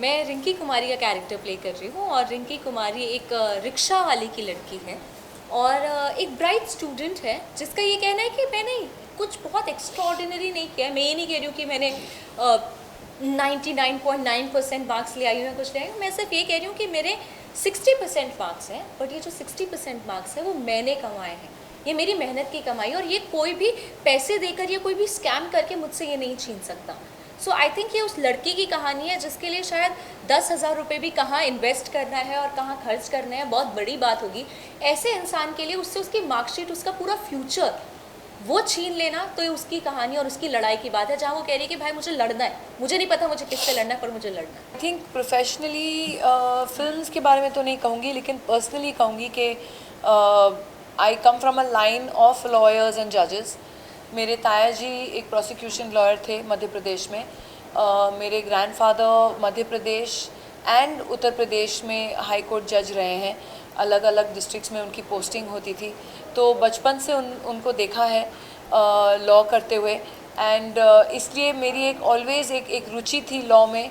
मैं रिंकी कुमारी का character play कर रही हूँ और रिंकी कुमारी एक रिक्शा वाले की लड़की है और एक ब्राइट स्टूडेंट है जिसका ये कहना है कि मैंने कुछ बहुत एक्स्ट्रॉर्डिनरी नहीं किया है। मैं ये नहीं कह रही हूँ कि मैंने 99.9% मार्क्स ले आई हूँ या कुछ ले आई हूँ। मैं सिर्फ ये कह रही हूँ कि मेरे 60% मार्क्स हैं, बट ये जो 60% मार्क्स है वो मैंने कमाए हैं, ये मेरी मेहनत की कमाई, और ये कोई भी पैसे देकर या कोई भी स्कैम करके मुझसे ये नहीं छीन सकता। सो आई थिंक ये उस लड़की की कहानी है जिसके लिए शायद 10,000 रुपये भी कहाँ इन्वेस्ट करना है और कहाँ खर्च करना है बहुत बड़ी बात होगी। ऐसे इंसान के लिए उससे उसकी मार्कशीट, उसका पूरा फ्यूचर वो छीन लेना, तो ये उसकी कहानी और उसकी लड़ाई की बात है, जहाँ वो कह रही है कि भाई मुझे लड़ना है, मुझे नहीं पता मुझे किससे लड़ना है पर मुझे लड़ना है। आई थिंक प्रोफेशनली फिल्म्स के बारे में तो नहीं कहूँगी, लेकिन पर्सनली कहूँगी कि I come from a line of lawyers and जजेस। मेरे ताया जी एक प्रोसिक्यूशन लॉयर थे मध्य प्रदेश में। मेरे ग्रैंडफादर मध्य प्रदेश एंड उत्तर प्रदेश में हाई कोर्ट जज रहे हैं। अलग अलग डिस्ट्रिक्ट्स में उनकी पोस्टिंग होती थी, तो बचपन से उनको देखा है लॉ करते हुए। एंड इसलिए मेरी एक ऑलवेज़ एक रुचि थी लॉ में।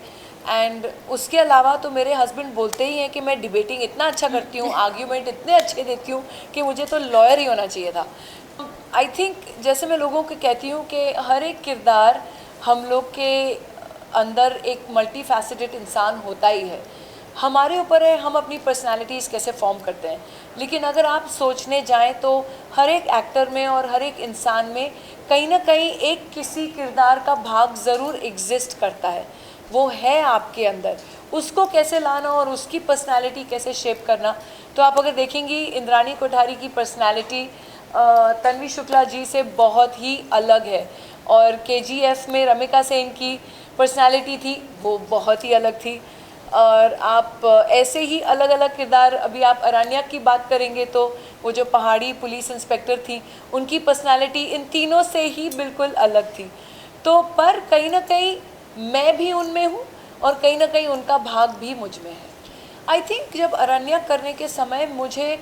एंड उसके अलावा तो मेरे हस्बैंड बोलते ही हैं कि मैं डिबेटिंग इतना अच्छा करती हूँ, आर्ग्यूमेंट इतने अच्छे देती हूँ कि मुझे तो लॉयर ही होना चाहिए था। आई थिंक जैसे मैं लोगों को कहती हूँ कि हर एक किरदार हम लोग के अंदर एक मल्टी फैसेटेड इंसान होता ही है। हमारे ऊपर है हम अपनी पर्सनालिटीज़ कैसे फॉर्म करते हैं। लेकिन अगर आप सोचने जाएं तो हर एक एक्टर में और हर एक इंसान में कहीं ना कहीं एक किसी किरदार का भाग ज़रूर एग्जिस्ट करता है, वो है आपके अंदर। उसको कैसे लाना और उसकी पर्सनालिटी कैसे शेप करना। तो आप अगर देखेंगी इंद्राणी कोठारी की पर्सनालिटी तन्वी शुक्ला जी से बहुत ही अलग है, और केजीएफ में रमिका सेन की पर्सनालिटी थी वो बहुत ही अलग थी। और आप ऐसे ही अलग अलग किरदार, अभी आप अरण्या की बात करेंगे तो वो जो पहाड़ी पुलिस इंस्पेक्टर थी उनकी पर्सनालिटी इन तीनों से ही बिल्कुल अलग थी। तो पर कहीं ना कहीं मैं भी उनमें हूँ और कहीं ना कहीं उनका भाग भी मुझ में है। आई थिंक जब अरण्या करने के समय मुझे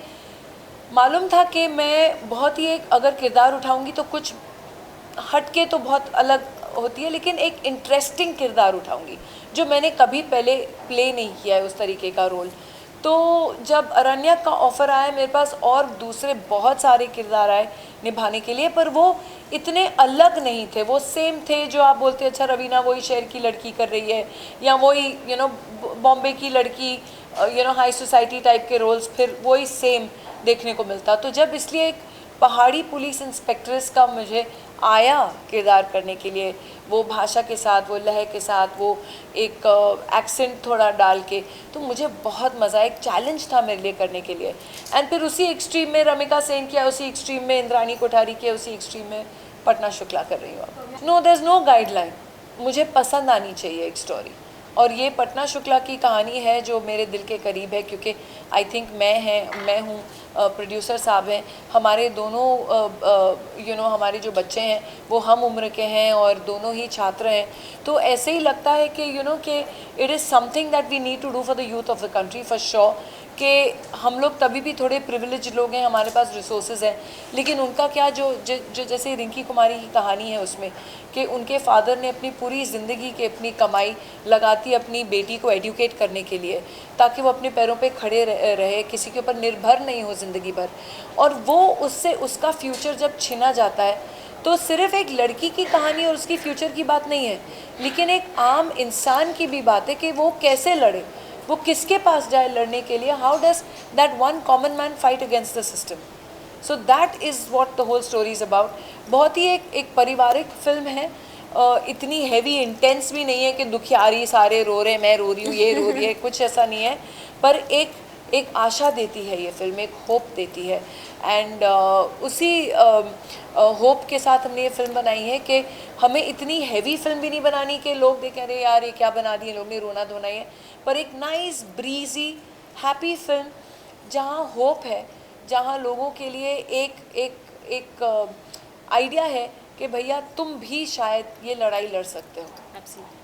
मालूम था कि मैं बहुत ही एक अगर किरदार उठाऊंगी तो कुछ हटके तो बहुत अलग होती है, लेकिन एक इंटरेस्टिंग किरदार उठाऊंगी जो मैंने कभी पहले प्ले नहीं किया है उस तरीके का रोल। तो जब अरण्या का ऑफ़र आया मेरे पास और दूसरे बहुत सारे किरदार आए निभाने के लिए, पर वो इतने अलग नहीं थे, वो सेम थे। जो आप बोलते अच्छा रवीना वही शहर की लड़की कर रही है, या वही बॉम्बे की लड़की, हाई सोसाइटी टाइप के रोल्स फिर वही सेम देखने को मिलता। तो जब इसलिए एक पहाड़ी पुलिस इंस्पेक्ट्रेस का मुझे आया किरदार करने के लिए, वो भाषा के साथ, वो लहर के साथ, वो एक एक्सेंट थोड़ा डाल के, तो मुझे बहुत मज़ा, एक चैलेंज था मेरे लिए करने के लिए। एंड फिर उसी एक्सट्रीम में रमिका सेन किया, उसी एक्सट्रीम में इंद्राणी कोठारी किया, उसी एक्सट्रीम में पटना शुक्ला कर रही हूँ। No, there is no guideline, मुझे पसंद आनी चाहिए एक स्टोरी। और ये पटना शुक्ला की कहानी है जो मेरे दिल के करीब है, क्योंकि आई थिंक मैं हूँ, प्रोड्यूसर साहब हैं, हमारे दोनों हमारे जो बच्चे हैं वो हम उम्र के हैं और दोनों ही छात्र हैं। तो ऐसे ही लगता है कि कि it is something that we need to do for the youth of the country for sure. कि हम लोग तभी भी थोड़े प्रिविलेज लोग हैं, हमारे पास रिसोर्सेज हैं, लेकिन उनका क्या जो जैसे रिंकी कुमारी की कहानी है उसमें कि उनके फादर ने अपनी पूरी ज़िंदगी की अपनी कमाई लगाती अपनी बेटी को एडुकेट करने के लिए, ताकि वो अपने पैरों पे खड़े रहे, किसी के ऊपर निर्भर नहीं हो ज़िंदगी भर। और वो उससे उसका फ्यूचर जब छिना जाता है तो सिर्फ एक लड़की की कहानी और उसकी फ्यूचर की बात नहीं है, लेकिन एक आम इंसान की भी बात है कि वो कैसे लड़े, वो किसके पास जाए लड़ने के लिए। How does that one common man fight against the system. So that is what the whole story is about. बहुत ही एक पारिवारिक फिल्म है, इतनी हैवी इंटेंस भी नहीं है कि दुखियारी सारे रो रहे, मैं रो रही हूँ, ये रो रही है, कुछ ऐसा नहीं है। पर एक आशा देती है ये फिल्म, एक होप देती है। एंड उसी होप के साथ हमने ये फिल्म बनाई है कि हमें इतनी हैवी फिल्म भी नहीं बनानी कि लोग देखें अरे यार ये क्या बना दिए लोग ने, रोना धोना ही है। पर एक नाइस ब्रीजी हैप्पी फिल्म जहाँ होप है, जहाँ लोगों के लिए एक आइडिया है कि भैया तुम भी शायद ये लड़ाई लड़ सकते हो। Absolutely.